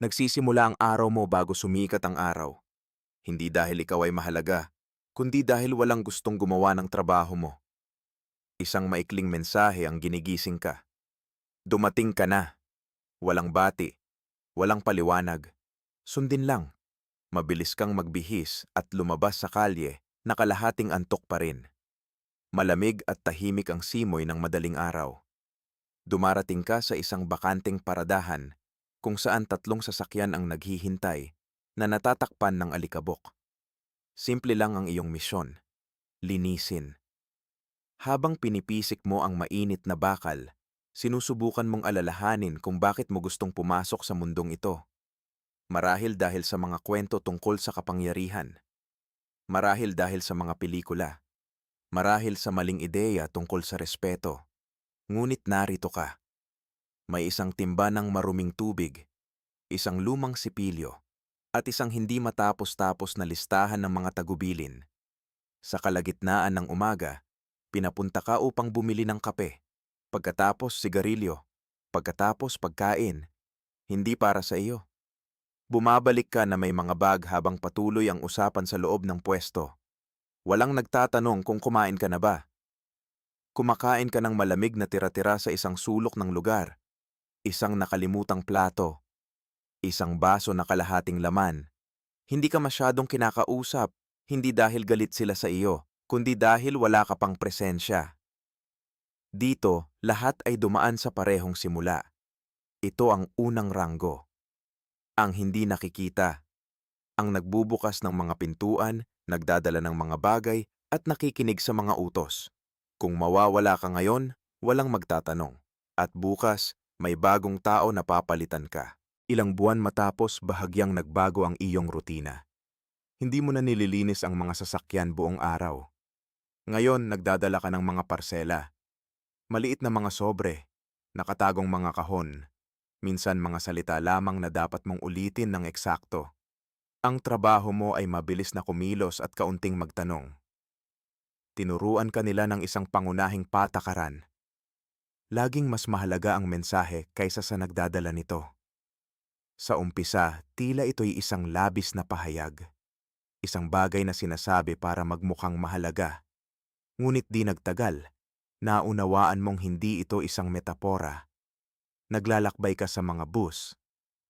Nagsisimula ang araw mo bago sumikat ang araw. Hindi dahil ikaw ay mahalaga, kundi dahil walang gustong gumawa ng trabaho mo. Isang maikling mensahe ang ginigising ka. Dumating ka na. Walang bati, walang paliwanag. Sundin lang. Mabilis kang magbihis at lumabas sa kalye na kalahating antok pa rin. Malamig at tahimik ang simoy ng madaling araw. Dumarating ka sa isang bakanteng paradahan kung saan tatlong sasakyan ang naghihintay na natatakpan ng alikabok. Simple lang ang iyong misyon. Linisin. Habang pinipisik mo ang mainit na bakal, sinusubukan mong alalahanin kung bakit mo gustong pumasok sa mundong ito. Marahil dahil sa mga kwento tungkol sa kapangyarihan. Marahil dahil sa mga pelikula. Marahil sa maling ideya tungkol sa respeto. Ngunit narito ka. May isang timba ng maruming tubig, isang lumang sipilyo, at isang hindi matapos-tapos na listahan ng mga tagubilin. Sa kalagitnaan ng umaga, pinapunta ka upang bumili ng kape. Pagkatapos sigarilyo, pagkatapos pagkain, hindi para sa iyo. Bumabalik ka na may mga bag habang patuloy ang usapan sa loob ng pwesto. Walang nagtatanong kung kumain ka na ba. Kumakain ka ng malamig na tira-tira sa isang sulok ng lugar, isang nakalimutang plato, isang baso na kalahating laman. Hindi ka masyadong kinakausap, hindi dahil galit sila sa iyo, kundi dahil wala ka pang presensya. Dito, lahat ay dumaan sa parehong simula. Ito ang unang ranggo. Ang hindi nakikita. Ang nagbubukas ng mga pintuan, nagdadala ng mga bagay, at nakikinig sa mga utos. Kung mawawala ka ngayon, walang magtatanong. At bukas, may bagong tao na papalitan ka. Ilang buwan matapos, bahagyang nagbago ang iyong rutina. Hindi mo na nililinis ang mga sasakyan buong araw. Ngayon, nagdadala ka ng mga parsela. Maliit na mga sobre, nakatagong mga kahon, minsan mga salita lamang na dapat mong ulitin ng eksakto. Ang trabaho mo ay mabilis na kumilos at kaunting magtanong. Tinuruan ka nila ng isang pangunahing patakaran. Laging mas mahalaga ang mensahe kaysa sa nagdadala nito. Sa umpisa, tila ito'y isang labis na pahayag. Isang bagay na sinasabi para magmukhang mahalaga. Ngunit di nagtagal, naunawaan mong hindi ito isang metapora. Naglalakbay ka sa mga bus,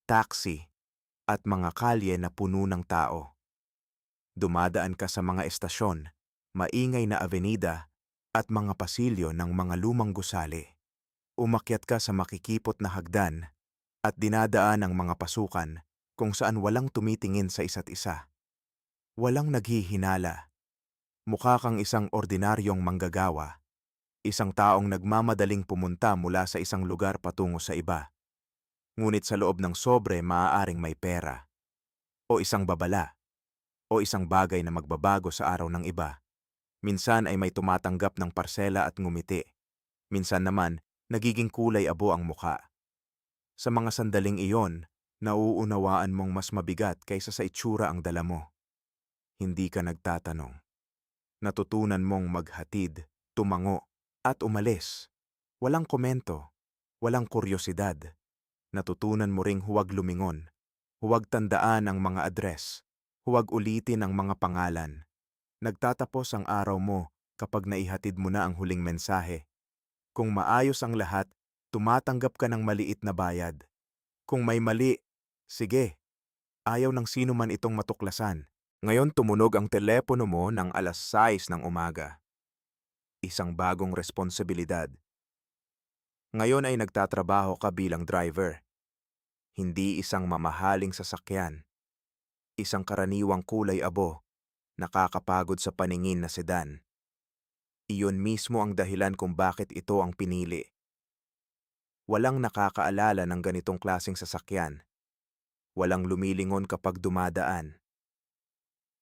taxi, at mga kalye na puno ng tao. Dumadaan ka sa mga estasyon, maingay na avenida, at mga pasilyo ng mga lumang gusali. Umakyat ka sa makikipot na hagdan at dinadaan ang mga pasukan kung saan walang tumitingin sa isa't isa. Walang naghihinala. Mukha kang isang ordinaryong manggagawa, isang taong nagmamadaling pumunta mula sa isang lugar patungo sa iba. Ngunit sa loob ng sobre maaaring may pera, o isang babala, o isang bagay na magbabago sa araw ng iba. Minsan ay may tumatanggap ng parsela at ngumiti. Minsan naman, nagiging kulay abo ang muka. Sa mga sandaling iyon, nauunawaan mong mas mabigat kaysa sa itsura ang dala mo. Hindi ka nagtatanong. Natutunan mong maghatid, tumango, at umalis. Walang komento, walang kuryosidad. Natutunan mo ring huwag lumingon, huwag tandaan ang mga address, huwag ulitin ang mga pangalan. Nagtatapos ang araw mo kapag naihatid mo na ang huling mensahe. Kung maayos ang lahat, tumatanggap ka ng maliit na bayad. Kung may mali, sige, ayaw ng sino man itong matuklasan. Ngayon tumunog ang telepono mo ng 6:00 ng umaga. Isang bagong responsibilidad. Ngayon ay nagtatrabaho ka bilang driver. Hindi isang mamahaling sasakyan. Isang karaniwang kulay abo, nakakapagod sa paningin na sedan. Iyon mismo ang dahilan kung bakit ito ang pinili. Walang nakakaalala ng ganitong klaseng sasakyan. Walang lumilingon kapag dumadaan.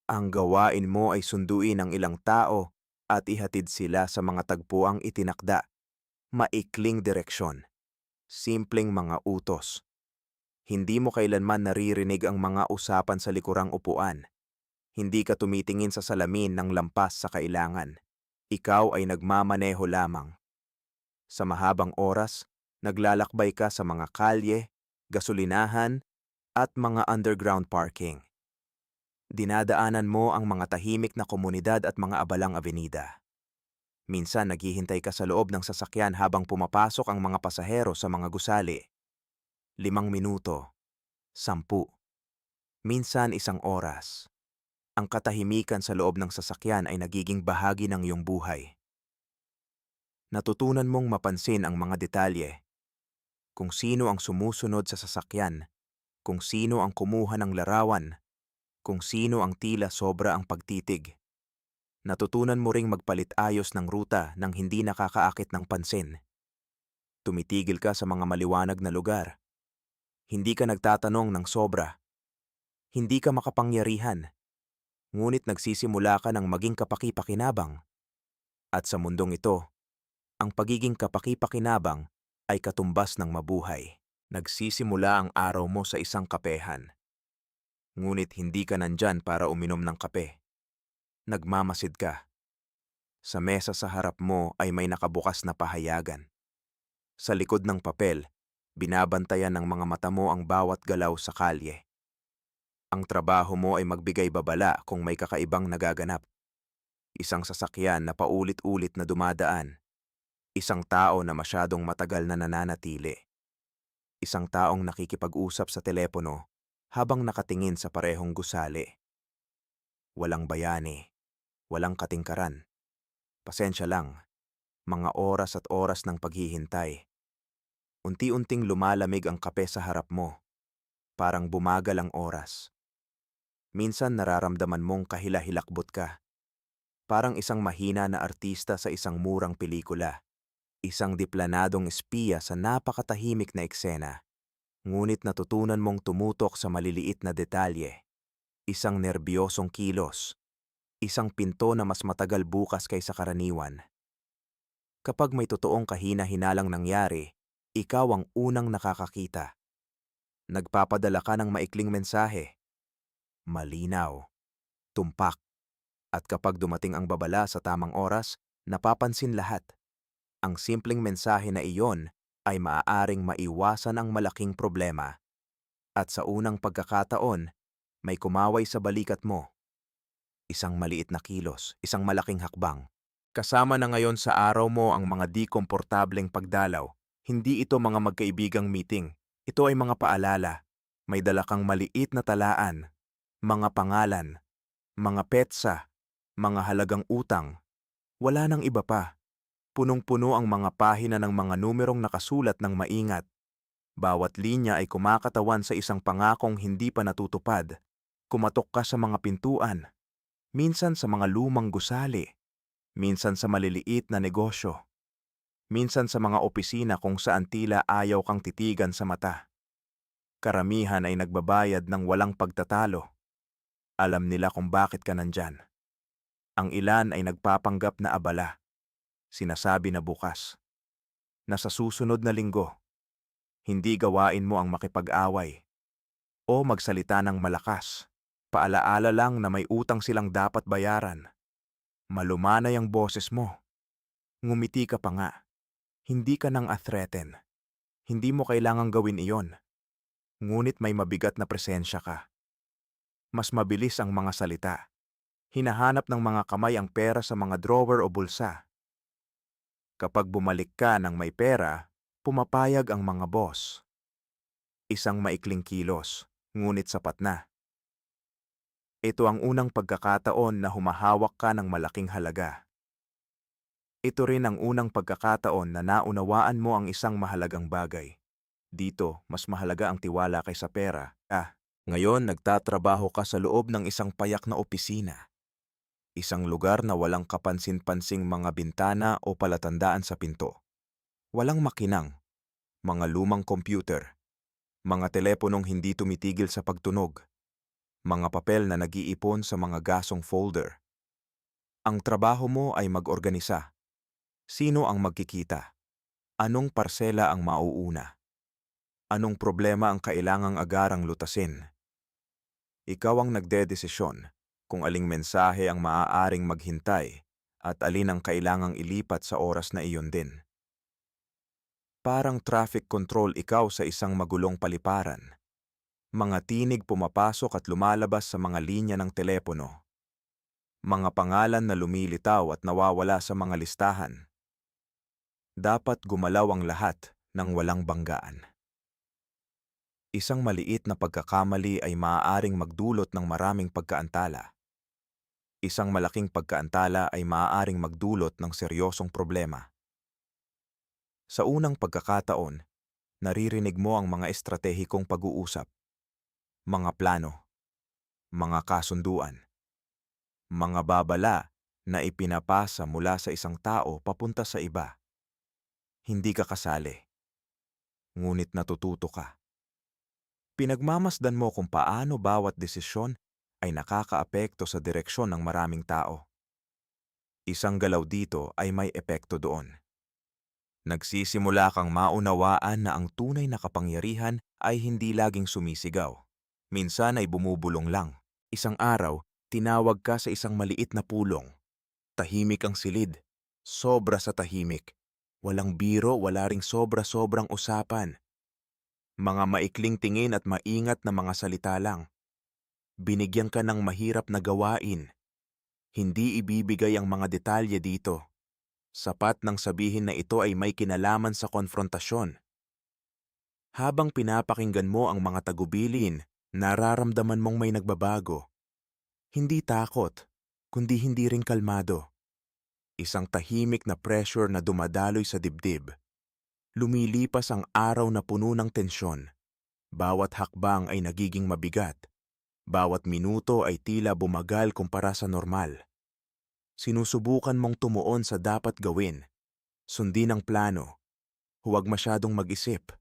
Ang gawain mo ay sunduin ang ilang tao at ihatid sila sa mga tagpuang itinakda. Maikling direksyon. Simpleng mga utos. Hindi mo kailanman naririnig ang mga usapan sa likurang upuan. Hindi ka tumitingin sa salamin ng lampas sa kailangan. Ikaw ay nagmamaneho lamang. Sa mahabang oras, naglalakbay ka sa mga kalye, gasolinahan, at mga underground parking. Dinadaanan mo ang mga tahimik na komunidad at mga abalang abenida. Minsan naghihintay ka sa loob ng sasakyan habang pumapasok ang mga pasahero sa mga gusali. 5 minuto, 10, minsan 1 oras. Ang katahimikan sa loob ng sasakyan ay nagiging bahagi ng iyong buhay. Natutunan mong mapansin ang mga detalye. Kung sino ang sumusunod sa sasakyan, kung sino ang kumuha ng larawan, kung sino ang tila sobra ang pagtitig. Natutunan mo ring magpalit-ayos ng ruta nang hindi nakakaakit ng pansin. Tumitigil ka sa mga maliwanag na lugar. Hindi ka nagtatanong ng sobra. Hindi ka makapangyarihan. Ngunit nagsisimula ka ng maging kapaki-pakinabang. At sa mundong ito, ang pagiging kapaki-pakinabang ay katumbas ng mabuhay. Nagsisimula ang araw mo sa isang kapehan. Ngunit hindi ka nandyan para uminom ng kape. Nagmamasid ka. Sa mesa sa harap mo ay may nakabukas na pahayagan. Sa likod ng papel, binabantayan ng mga mata mo ang bawat galaw sa kalye. Ang trabaho mo ay magbigay babala kung may kakaibang nagaganap. Isang sasakyan na paulit-ulit na dumadaan. Isang tao na masyadong matagal na nananatili. Isang taong nakikipag-usap sa telepono habang nakatingin sa parehong gusali. Walang bayani, walang katingkaran. Pasensya lang, mga oras at oras ng paghihintay. Unti-unting lumalamig ang kape sa harap mo, parang bumagal ang oras. Minsan nararamdaman mong kahila-hilakbot ka. Parang isang mahina na artista sa isang murang pelikula. Isang diplanadong espiya sa napakatahimik na eksena. Ngunit natutunan mong tumutok sa maliliit na detalye. Isang nerbiyosong kilos. Isang pinto na mas matagal bukas kaysa karaniwan. Kapag may totoong kahina-hinalang nangyari, ikaw ang unang nakakakita. Nagpapadala ka ng maikling mensahe. Malinaw, tumpak, at kapag dumating ang babala sa tamang oras, napapansin lahat. Ang simpleng mensahe na iyon ay maaaring maiwasan ang malaking problema. At sa unang pagkakataon, may kumaway sa balikat mo. Isang maliit na kilos, isang malaking hakbang. Kasama na ngayon sa araw mo ang mga di komportableng pagdalaw. Hindi ito mga magkaibigang meeting. Ito ay mga paalala. May dala kang maliit na talaan, mga pangalan, mga petsa, mga halagang utang. Wala nang iba pa. Punong-puno ang mga pahina ng mga numerong nakasulat ng maingat. Bawat linya ay kumakatawan sa isang pangakong hindi pa natutupad. Kumatok ka sa mga pintuan, minsan sa mga lumang gusali, minsan sa maliliit na negosyo, minsan sa mga opisina kung saan tila ayaw kang titigan sa mata. Karamihan ay nagbabayad ng walang pagtatalo. Alam nila kung bakit ka nandyan. Ang ilan ay nagpapanggap na abala. Sinasabi na bukas. Na sa susunod na linggo, hindi gawain mo ang makipag-away o magsalita ng malakas. Paalaala lang na may utang silang dapat bayaran. Malumanay ang boses mo. Ngumiti ka pa nga. Hindi ka nang a-threaten. Hindi mo kailangang gawin iyon. Ngunit may mabigat na presensya ka. Mas mabilis ang mga salita. Hinahanap ng mga kamay ang pera sa mga drawer o bulsa. Kapag bumalik ka ng may pera, pumapayag ang mga boss. Isang maikling kilos, ngunit sapat na. Ito ang unang pagkakataon na humahawak ka ng malaking halaga. Ito rin ang unang pagkakataon na naunawaan mo ang isang mahalagang bagay. Dito, mas mahalaga ang tiwala kaysa pera. Ngayon nagtatrabaho ka sa loob ng isang payak na opisina. Isang lugar na walang kapansin-pansing mga bintana o palatandaan sa pinto. Walang makinang, mga lumang computer, mga teleponong hindi tumitigil sa pagtunog, mga papel na nag-iipon sa mga gasong folder. Ang trabaho mo ay mag-organisa. Sino ang magkikita? Anong parsela ang mauuna? Anong problema ang kailangang agarang lutasin? Ikaw ang nagdedesisyon kung aling mensahe ang maaaring maghintay at alin ang kailangang ilipat sa oras na iyon din. Parang traffic control ikaw sa isang magulong paliparan. Mga tinig pumapasok at lumalabas sa mga linya ng telepono. Mga pangalan na lumilitaw at nawawala sa mga listahan. Dapat gumalaw ang lahat ng walang banggaan. Isang maliit na pagkakamali ay maaaring magdulot ng maraming pagkaantala. Isang malaking pagkaantala ay maaaring magdulot ng seryosong problema. Sa unang pagkakataon, naririnig mo ang mga estratehikong pag-uusap, mga plano, mga kasunduan, mga babala na ipinapasa mula sa isang tao papunta sa iba. Hindi ka kasali, ngunit natututo ka. Pinagmamasdan mo kung paano bawat desisyon ay nakakaapekto sa direksyon ng maraming tao. Isang galaw dito ay may epekto doon. Nagsisimula kang maunawaan na ang tunay na kapangyarihan ay hindi laging sumisigaw. Minsan ay bumubulong lang. Isang araw, tinawag ka sa isang maliit na pulong. Tahimik ang silid. Sobra sa tahimik. Walang biro, wala ring sobra-sobrang usapan. Mga maikling tingin at maingat na mga salita lang. Binigyan ka ng mahirap na gawain. Hindi ibibigay ang mga detalye dito. Sapat nang sabihin na ito ay may kinalaman sa konfrontasyon. Habang pinapakinggan mo ang mga tagubilin, nararamdaman mong may nagbabago. Hindi takot, kundi hindi rin kalmado. Isang tahimik na pressure na dumadaloy sa dibdib. Lumilipas ang araw na puno ng tensyon. Bawat hakbang ay nagiging mabigat. Bawat minuto ay tila bumagal kumpara sa normal. Sinusubukan mong tumuon sa dapat gawin. Sundin ang plano. Huwag masyadong mag-isip.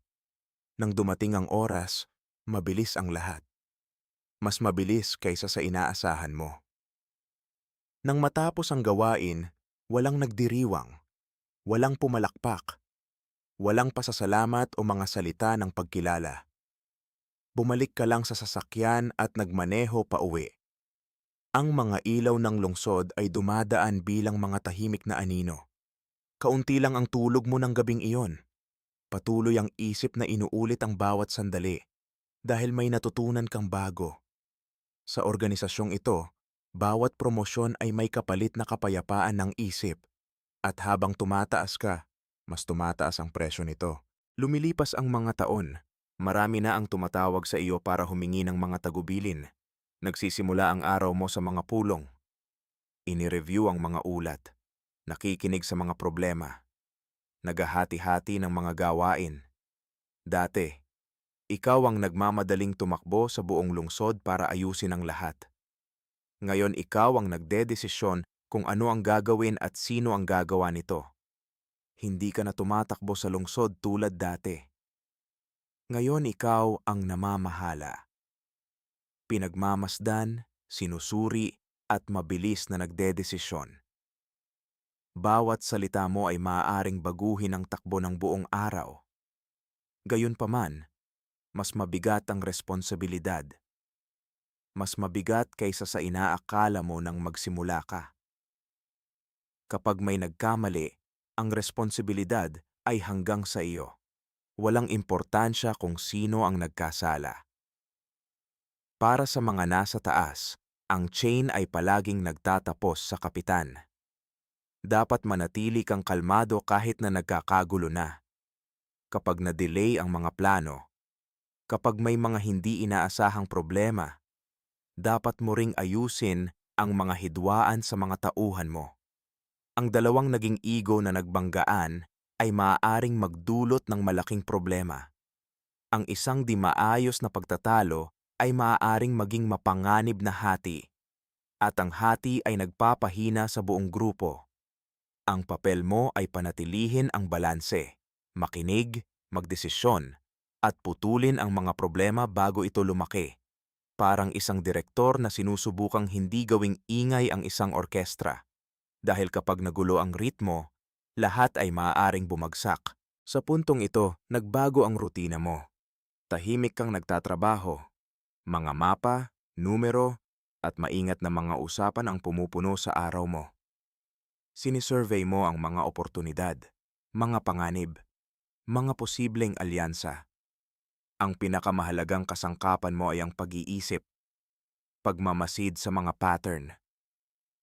Nang dumating ang oras, mabilis ang lahat. Mas mabilis kaysa sa inaasahan mo. Nang matapos ang gawain, walang nagdiriwang, walang pumalakpak, walang pasasalamat o mga salita ng pagkilala. Bumalik ka lang sa sasakyan at nagmaneho pauwi. Ang mga ilaw ng lungsod ay dumadaan bilang mga tahimik na anino. Kaunti lang ang tulog mo ng gabing iyon. Patuloy ang isip na inuulit ang bawat sandali dahil may natutunan kang bago. Sa organisasyong ito, bawat promosyon ay may kapalit na kapayapaan ng isip. At habang tumataas ka, mas tumataas ang presyo nito. Lumilipas ang mga taon. Marami na ang tumatawag sa iyo para humingi ng mga tagubilin. Nagsisimula ang araw mo sa mga pulong. Inireview ang mga ulat. Nakikinig sa mga problema. Naghahati-hati ng mga gawain. Dati, ikaw ang nagmamadaling tumakbo sa buong lungsod para ayusin ang lahat. Ngayon ikaw ang nagdedesisyon kung ano ang gagawin at sino ang gagawa nito. Hindi ka na tumatakbo sa lungsod tulad dati. Ngayon ikaw ang namamahala. Pinagmamasdan, sinusuri, at mabilis na nagdedesisyon. Bawat salita mo ay maaaring baguhin ang takbo ng buong araw. Gayunpaman, mas mabigat ang responsibilidad. Mas mabigat kaysa sa inaakala mo nang magsimula ka. Kapag may nagkamali, ang responsibilidad ay hanggang sa iyo. Walang importansya kung sino ang nagkasala. Para sa mga nasa taas, ang chain ay palaging nagtatapos sa kapitan. Dapat manatili kang kalmado kahit na nagkakagulo na. Kapag na-delay ang mga plano, kapag may mga hindi inaasahang problema, dapat mo ring ayusin ang mga hidwaan sa mga tauhan mo. Ang dalawang naging ego na nagbanggaan ay maaaring magdulot ng malaking problema. Ang isang di maayos na pagtatalo ay maaaring maging mapanganib na hati, at ang hati ay nagpapahina sa buong grupo. Ang papel mo ay panatilihin ang balanse, makinig, magdesisyon, at putulin ang mga problema bago ito lumaki. Parang isang direktor na sinusubukang hindi gawing ingay ang isang orkestra. Dahil kapag nagulo ang ritmo, lahat ay maaaring bumagsak. Sa puntong ito, nagbago ang rutina mo. Tahimik kang nagtatrabaho. Mga mapa, numero, at maingat na mga usapan ang pumupuno sa araw mo. Sinisurvey mo ang mga oportunidad, mga panganib, mga posibleng alyansa. Ang pinakamahalagang kasangkapan mo ay ang pag-iisip, pagmamasid sa mga pattern,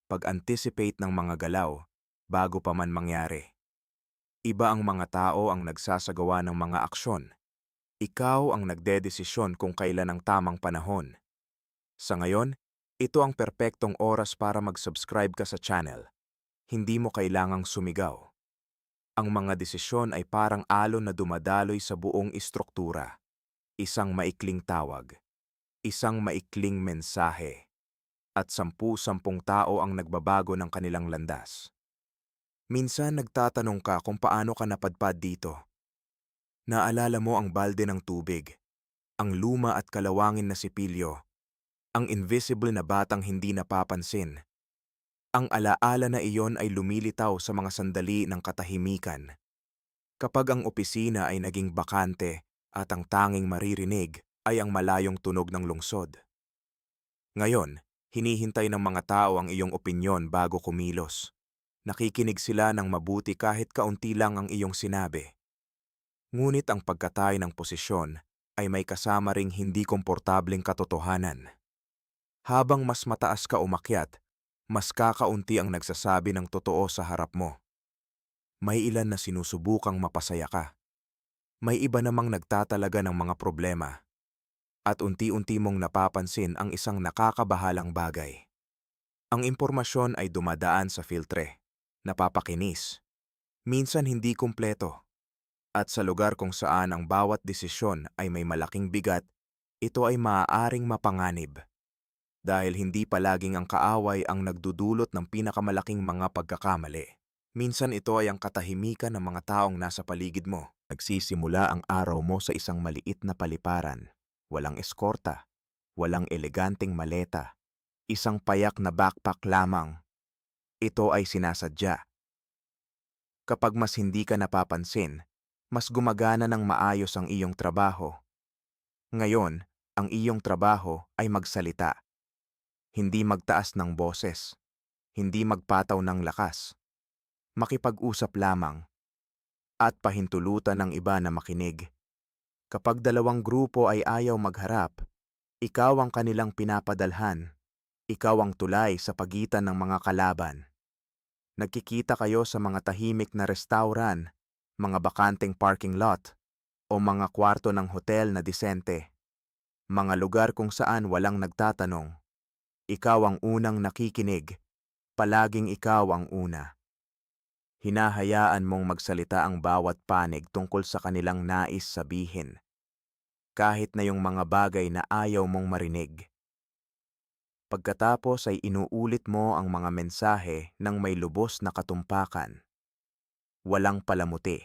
pag-anticipate ng mga galaw bago pa man mangyari. Iba ang mga tao ang nagsasagawa ng mga aksyon. Ikaw ang nagdedesisyon kung kailan ang tamang panahon. Sa ngayon, ito ang perpektong oras para mag-subscribe ka sa channel. Hindi mo kailangang sumigaw. Ang mga desisyon ay parang alon na dumadaloy sa buong istruktura. Isang maikling tawag, isang maikling mensahe, at 10-10 tao ang nagbabago ng kanilang landas. Minsan nagtatanong ka kung paano ka napadpad dito. Naalala mo ang balde ng tubig, ang luma at kalawangin na sipilyo, ang invisible na batang hindi napapansin. Ang alaala na iyon ay lumilitaw sa mga sandali ng katahimikan. Kapag ang opisina ay naging bakante at ang tanging maririnig ay ang malayong tunog ng lungsod. Ngayon, hinihintay ng mga tao ang iyong opinyon bago kumilos. Nakikinig sila ng mabuti kahit kaunti lang ang iyong sinabi. Ngunit ang pagkatay ng posisyon ay may kasama ring hindi komportableng katotohanan. Habang mas mataas ka umakyat, mas kakaunti ang nagsasabi ng totoo sa harap mo. May ilan na sinusubukang mapasaya ka. May iba namang nagtatalaga ng mga problema. At unti-unti mong napapansin ang isang nakakabahalang bagay. Ang impormasyon ay dumadaan sa filtre, napapakinis, minsan hindi kumpleto. At sa lugar kung saan ang bawat desisyon ay may malaking bigat, ito ay maaaring mapanganib. Dahil hindi palaging ang kaaway ang nagdudulot ng pinakamalaking mga pagkakamali. Minsan ito ay ang katahimikan ng mga taong nasa paligid mo. Nagsisimula ang araw mo sa isang maliit na paliparan. Walang eskorta, walang eleganteng maleta, isang payak na backpack lamang. Ito ay sinasadya. Kapag mas hindi ka napapansin, mas gumagana ng maayos ang iyong trabaho. Ngayon, ang iyong trabaho ay magsalita. Hindi magtaas ng boses, hindi magpataw ng lakas. Makipag-usap lamang, at pahintulutan ng iba na makinig. Kapag dalawang grupo ay ayaw magharap, ikaw ang kanilang pinapadalhan. Ikaw ang tulay sa pagitan ng mga kalaban. Nagkikita kayo sa mga tahimik na restauran, mga bakanteng parking lot, o mga kwarto ng hotel na disente. Mga lugar kung saan walang nagtatanong. Ikaw ang unang nakikinig. Palaging ikaw ang una. Hinahayaan mong magsalita ang bawat panig tungkol sa kanilang nais sabihin. Kahit na yung mga bagay na ayaw mong marinig. Pagkatapos ay inuulit mo ang mga mensahe ng may lubos na katumpakan. Walang palamuti,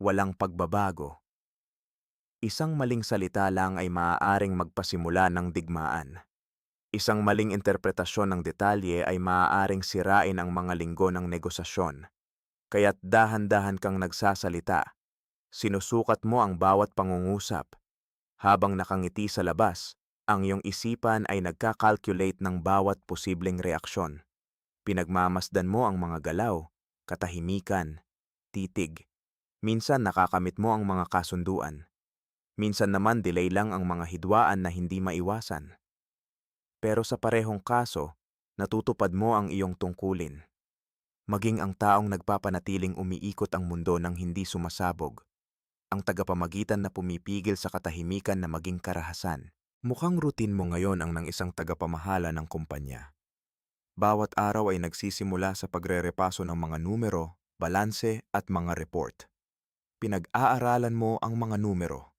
walang pagbabago. Isang maling salita lang ay maaaring magpasimula ng digmaan. Isang maling interpretasyon ng detalye ay maaaring sirain ang mga linggo ng negosasyon. Kaya't dahan-dahan kang nagsasalita. Sinusukat mo ang bawat pangungusap. Habang nakangiti sa labas, ang iyong isipan ay nagkakalculate ng bawat posibleng reaksyon. Pinagmamasdan mo ang mga galaw, katahimikan, titig. Minsan nakakamit mo ang mga kasunduan. Minsan naman delay lang ang mga hidwaan na hindi maiwasan. Pero sa parehong kaso, natutupad mo ang iyong tungkulin. Maging ang taong nagpapanatiling umiikot ang mundo ng hindi sumasabog. Ang tagapamagitan na pumipigil sa katahimikan na maging karahasan. Mukhang routine mo ngayon ang ng isang tagapamahala ng kumpanya. Bawat araw ay nagsisimula sa pagrerepaso ng mga numero, balanse at mga report. Pinag-aaralan mo ang mga numero,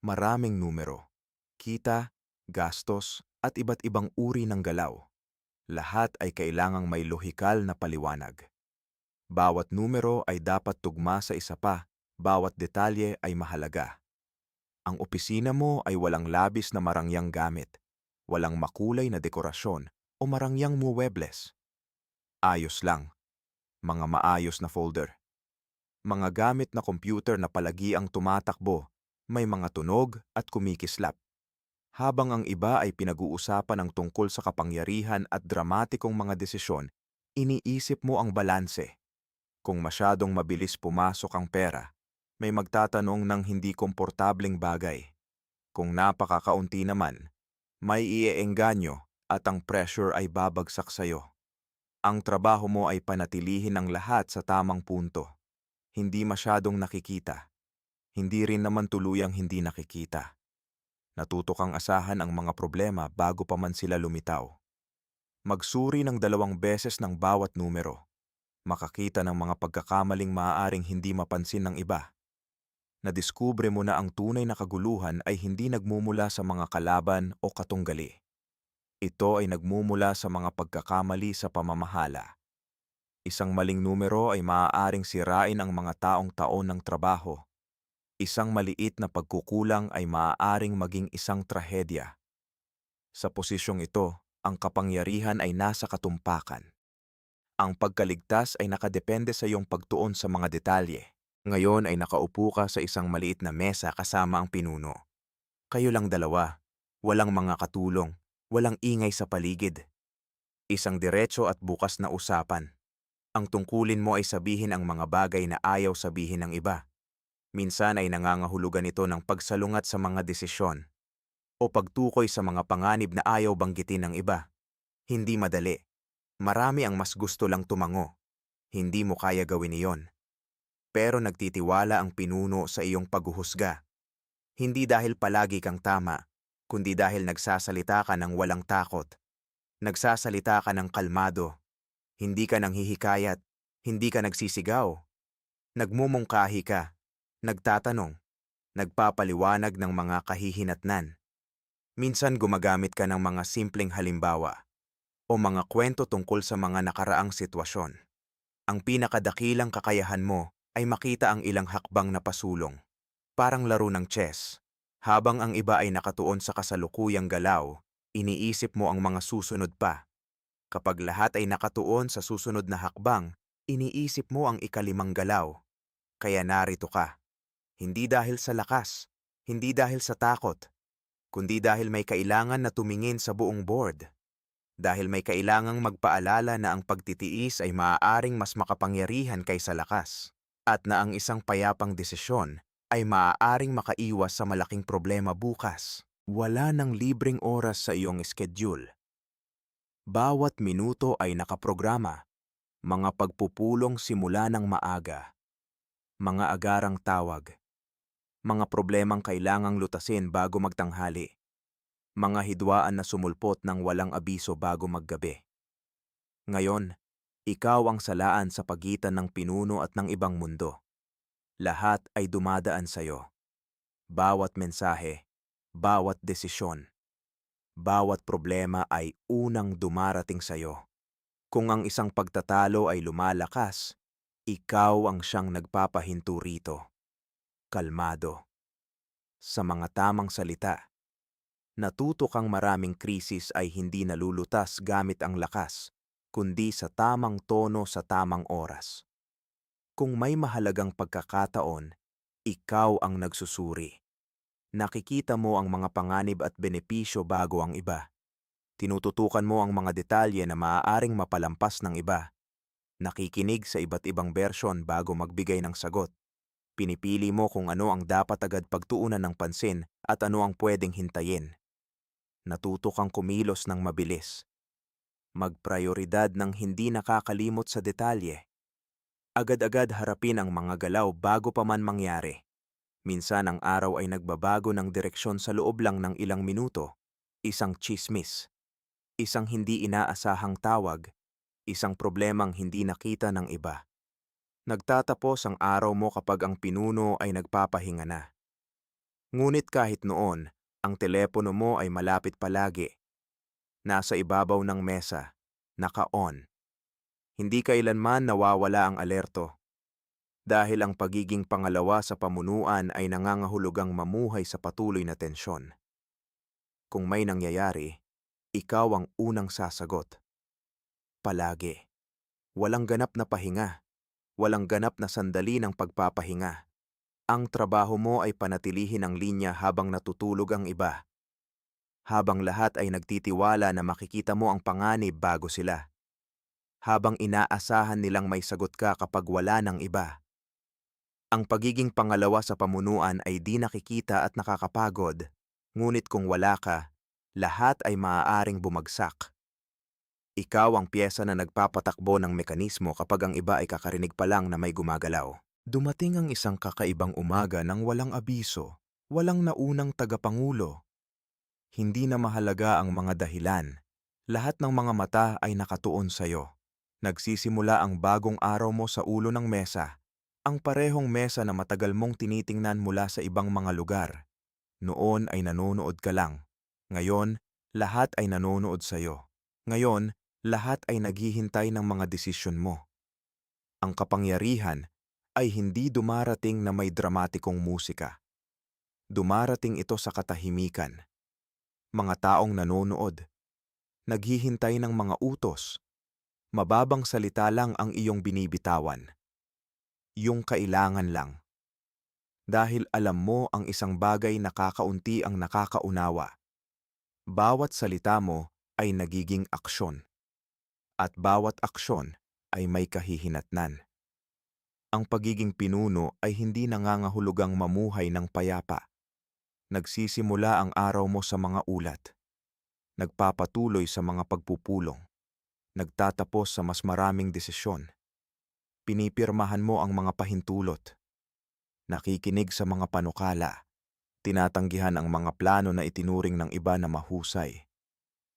maraming numero, kita, gastos at iba't ibang uri ng galaw. Lahat ay kailangang may lohikal na paliwanag. Bawat numero ay dapat tugma sa isa pa, bawat detalye ay mahalaga. Ang opisina mo ay walang labis na marangyang gamit, walang makulay na dekorasyon o marangyang muebles. Ayos lang, mga maayos na folder. Mga gamit na computer na palagi ang tumatakbo, may mga tunog at kumikislap. Habang ang iba ay pinag-uusapan ang tungkol sa kapangyarihan at dramatikong mga desisyon, iniisip mo ang balanse. Kung masyadong mabilis pumasok ang pera, may magtatanong ng hindi komportableng bagay. Kung napakakaunti naman, may ieenganyo at ang pressure ay babagsak sa'yo. Ang trabaho mo ay panatilihin ang lahat sa tamang punto. Hindi masyadong nakikita. Hindi rin naman tuluyang hindi nakikita. Natuto kang asahan ang mga problema bago pa man sila lumitaw. Magsuri ng 2 beses ng bawat numero. Makakita ng mga pagkakamaling maaaring hindi mapansin ng iba. Nadiskubre mo na ang tunay na kaguluhan ay hindi nagmumula sa mga kalaban o katunggali. Ito ay nagmumula sa mga pagkakamali sa pamamahala. Isang maling numero ay maaaring sirain ang mga taong taon ng trabaho. Isang maliit na pagkukulang ay maaaring maging isang trahedya. Sa posisyong ito, ang kapangyarihan ay nasa katumpakan. Ang pagkaligtas ay nakadepende sa iyong pagtuon sa mga detalye. Ngayon ay nakaupo ka sa isang maliit na mesa kasama ang pinuno. Kayo lang dalawa, walang mga katulong, walang ingay sa paligid. Isang diretso at bukas na usapan. Ang tungkulin mo ay sabihin ang mga bagay na ayaw sabihin ng iba. Minsan ay nangangahulugan ito ng pagsalungat sa mga desisyon o pagtukoy sa mga panganib na ayaw banggitin ng iba. Hindi madali. Marami ang mas gusto lang tumango. Hindi mo kaya gawin iyon. Pero nagtitiwala ang pinuno sa iyong paghuhusga. Hindi dahil palagi kang tama, kundi dahil nagsasalita ka ng walang takot. Nagsasalita ka ng kalmado. Hindi ka nanghihikayat. Hindi ka nagsisigaw. Nagmumungkahi ka. Nagtatanong. Nagpapaliwanag ng mga kahihinatnan. Minsan gumagamit ka ng mga simpleng halimbawa o mga kwento tungkol sa mga nakaraang sitwasyon. Ang pinakadakilang kakayahan mo ay makita ang ilang hakbang na pasulong. Parang laro ng chess. Habang ang iba ay nakatuon sa kasalukuyang galaw, iniisip mo ang mga susunod pa. Kapag lahat ay nakatuon sa susunod na hakbang, iniisip mo ang ikalimang galaw. Kaya narito ka. Hindi dahil sa lakas, hindi dahil sa takot, kundi dahil may kailangan na tumingin sa buong board. Dahil may kailangang magpaalala na ang pagtitiis ay maaaring mas makapangyarihan kaysa lakas, at na ang isang payapang desisyon ay maaaring makaiwas sa malaking problema bukas. Wala ng libreng oras sa iyong schedule. Bawat minuto ay nakaprograma. Mga pagpupulong simula ng maaga. Mga agarang tawag. Mga problemang kailangang lutasin bago magtanghali. Mga hidwaan na sumulpot ng walang abiso bago maggabi. Ngayon, ikaw ang salaan sa pagitan ng pinuno at ng ibang mundo. Lahat ay dumadaan sa'yo. Bawat mensahe, bawat desisyon, bawat problema ay unang dumarating sa'yo. Kung ang isang pagtatalo ay lumalakas, ikaw ang siyang nagpapahinto rito. Kalmado. Sa mga tamang salita. Natuto kang maraming krisis ay hindi nalulutas gamit ang lakas, kundi sa tamang tono sa tamang oras. Kung may mahalagang pagkakataon, ikaw ang nagsusuri. Nakikita mo ang mga panganib at benepisyo bago ang iba. Tinututukan mo ang mga detalye na maaaring mapalampas ng iba. Nakikinig sa iba't ibang bersyon bago magbigay ng sagot. Pinipili mo kung ano ang dapat agad pagtuunan ng pansin at ano ang pwedeng hintayin. Natuto kang kumilos ng mabilis. Magprioridad ng hindi nakakalimot sa detalye. Agad-agad harapin ang mga galaw bago pa man mangyari. Minsan ang araw ay nagbabago ng direksyon sa loob lang ng ilang minuto. Isang tsismis. Isang hindi inaasahang tawag. Isang problemang hindi nakita ng iba. Nagtatapos ang araw mo kapag ang pinuno ay nagpapahinga na. Ngunit kahit noon, ang telepono mo ay malapit palagi. Nasa ibabaw ng mesa, naka-on. Hindi kailanman nawawala ang alerto. Dahil ang pagiging pangalawa sa pamunuan ay nangangahulugang mamuhay sa patuloy na tensyon. Kung may nangyayari, ikaw ang unang sasagot. Palagi. Walang ganap na pahinga. Walang ganap na sandali ng pagpapahinga. Ang trabaho mo ay panatilihin ang linya habang natutulog ang iba. Habang lahat ay nagtitiwala na makikita mo ang panganib bago sila. Habang inaasahan nilang may sagot ka kapag wala ng iba. Ang pagiging pangalawa sa pamunuan ay di nakikita at nakakapagod, Ngunit kung wala ka, lahat ay maaaring bumagsak. Ikaw ang piyesa na nagpapatakbo ng mekanismo kapag ang iba ay kakarinig pa lang na may gumagalaw. Dumating ang isang kakaibang umaga nang walang abiso, walang naunang tagapangulo. Hindi na mahalaga ang mga dahilan. Lahat ng mga mata ay nakatuon sa'yo. Nagsisimula ang bagong araw mo sa ulo ng mesa. Ang parehong mesa na matagal mong tinitingnan mula sa ibang mga lugar. Noon ay nanonood ka lang. Ngayon, lahat ay nanonood sa'yo. Ngayon, lahat ay naghihintay ng mga desisyon mo. Ang kapangyarihan ay hindi dumarating na may dramatikong musika. Dumarating ito sa katahimikan. Mga taong nanonood, naghihintay ng mga utos. Mababang salita lang ang iyong binibitawan. Yung kailangan lang. Dahil alam mo ang isang bagay na kakaunti ang nakakaunawa. Bawat salita mo ay nagiging aksyon. At bawat aksyon ay may kahihinatnan. Ang pagiging pinuno ay hindi nangangahulugang mamuhay ng payapa. Nagsisimula ang araw mo sa mga ulat. Nagpapatuloy sa mga pagpupulong. Nagtatapos sa mas maraming desisyon. Pinipirmahan mo ang mga pahintulot. Nakikinig sa mga panukala. Tinatanggihan ang mga plano na itinuring ng iba na mahusay.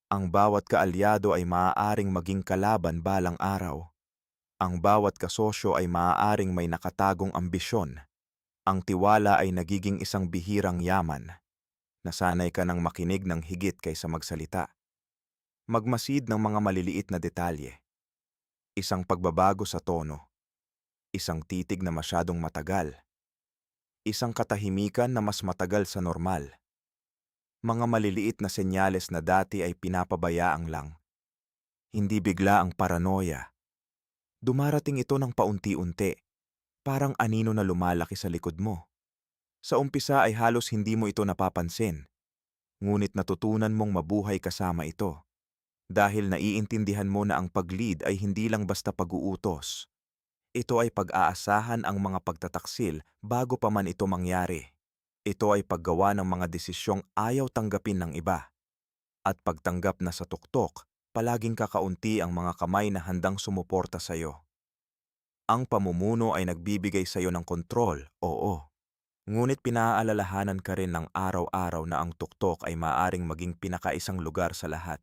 Ang bawat kaalyado ay maaaring maging kalaban balang araw. Ang bawat kasosyo ay maaaring may nakatagong ambisyon. Ang tiwala ay nagiging isang bihirang yaman. Nasanay ka ng makinig ng higit kaysa magsalita. Magmasid ng mga maliliit na detalye. Isang pagbabago sa tono. Isang titig na masyadong matagal. Isang katahimikan na mas matagal sa normal. Mga maliliit na senyales na dati ay pinapabayaang lang. Hindi bigla ang paranoia. Dumarating ito ng paunti-unti, parang anino na lumalaki sa likod mo. Sa umpisa ay halos hindi mo ito napapansin, ngunit natutunan mong mabuhay kasama ito. Dahil naiintindihan mo na ang pag-lead ay hindi lang basta pag-uutos. Ito ay pag-aasahan ang mga pagtataksil bago pa man ito mangyari. Ito ay paggawa ng mga desisyong ayaw tanggapin ng iba. At pagtanggap na sa tuktok, palaging kakaunti ang mga kamay na handang sumuporta sa iyo. Ang pamumuno ay nagbibigay sa iyo ng kontrol, oo. Ngunit pinaalalahanan ka rin ng araw-araw na ang tuktok ay maaring maging pinakaisang lugar sa lahat.